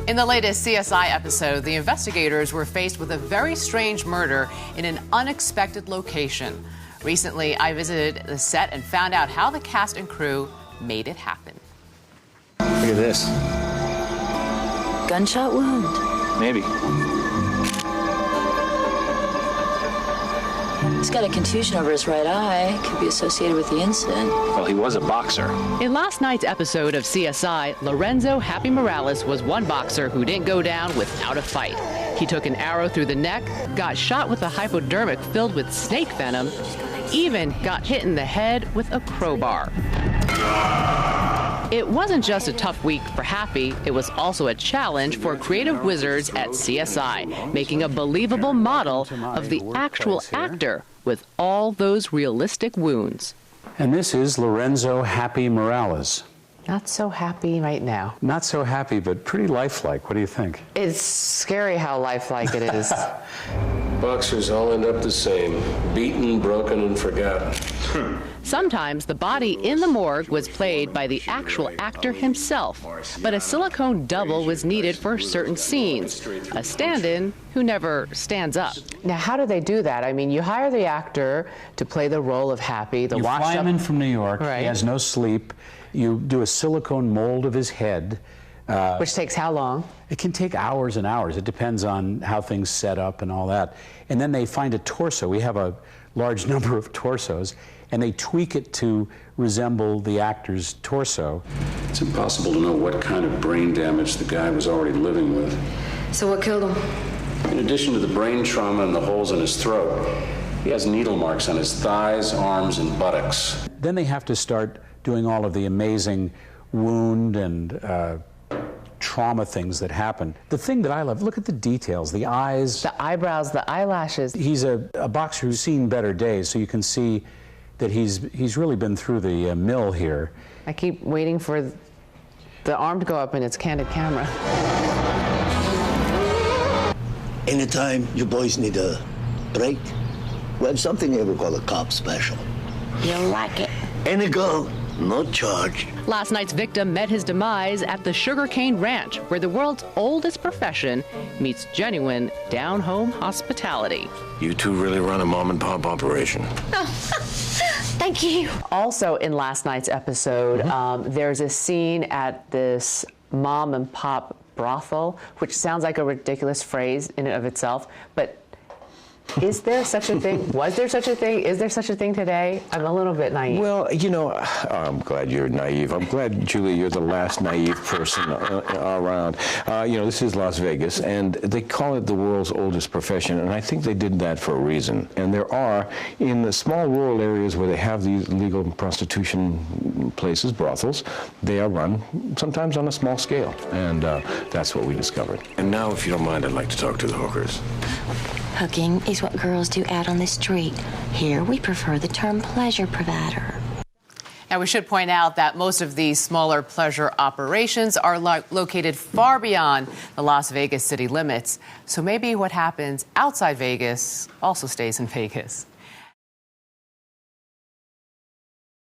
In the latest CSI episode, the investigators were faced with a very strange murder in an unexpected location. Recently, I visited the set and found out how the cast and crew made it happen. Look at this. Gunshot wound? Maybe. He's got a contusion over his right eye. Could be associated with the incident. Well, he was a boxer. In last night's episode of CSI, Lorenzo Happy Morales was one boxer who didn't go down without a fight. He took an arrow through the neck, got shot with a hypodermic filled with snake venom, even got hit in the head with a crowbar. It wasn't just a tough week for Happy, it was also a challenge for creative wizards at CSI, making a believable model of the actual actor with all those realistic wounds. And this is Lorenzo Happy Morales. Not so happy right now. Not so happy, but pretty lifelike. What do you think? It's scary how lifelike it is. Boxers all end up the same, beaten, broken, and forgotten. Sometimes the body in the morgue was played by the actual actor himself, but a silicone double was needed for certain scenes, a stand-in who never stands up. Now, how do they do that? I mean, you hire the actor to play the role of Happy, the You fly him in from New York. Right. He has no sleep. You do a silicone mold of his head. Which takes how long? It can take hours and hours. It depends on how things set up and all that. And then they find a torso. We have a large number of torsos, and they tweak it to resemble the actor's torso. It's impossible to know what kind of brain damage the guy was already living with. So what killed him? In addition to the brain trauma and the holes in his throat, he has needle marks on his thighs, arms, and buttocks. Then they have to start doing all of the amazing wound and trauma things that happen. The thing that I love, look at the details, the eyes. The eyebrows, the eyelashes. He's a boxer who's seen better days, so you can see that he's really been through the mill here. I keep waiting for the arm to go up in its candid camera. Anytime you boys need a break, we have something here we call a CAPT special. You like it? Any girl, no charge. Last night's victim met his demise at the Sugarcane Ranch, where the world's oldest profession meets genuine down-home hospitality. You two really run a mom-and-pop operation. Thank you. Also in last night's episode, there's a scene at this mom-and-pop brothel, which sounds like a ridiculous phrase in and of itself, but is there such a thing? Was there such a thing? Is there such a thing today? I'm a little bit naive. Well, you know, I'm glad you're naive. I'm glad, Julie, you're the last naive person around. You know, this is Las Vegas, and they call it the world's oldest profession, and I think they did that for a reason. And there are, in the small rural areas where they have these legal prostitution places, brothels, they are run sometimes on a small scale, and that's what we discovered. And now, if you don't mind, I'd like to talk to the hookers. Hooking is what girls do out on the street. Here, we prefer the term pleasure provider. Now, we should point out that most of these smaller pleasure operations are located far beyond the Las Vegas city limits. So maybe what happens outside Vegas also stays in Vegas.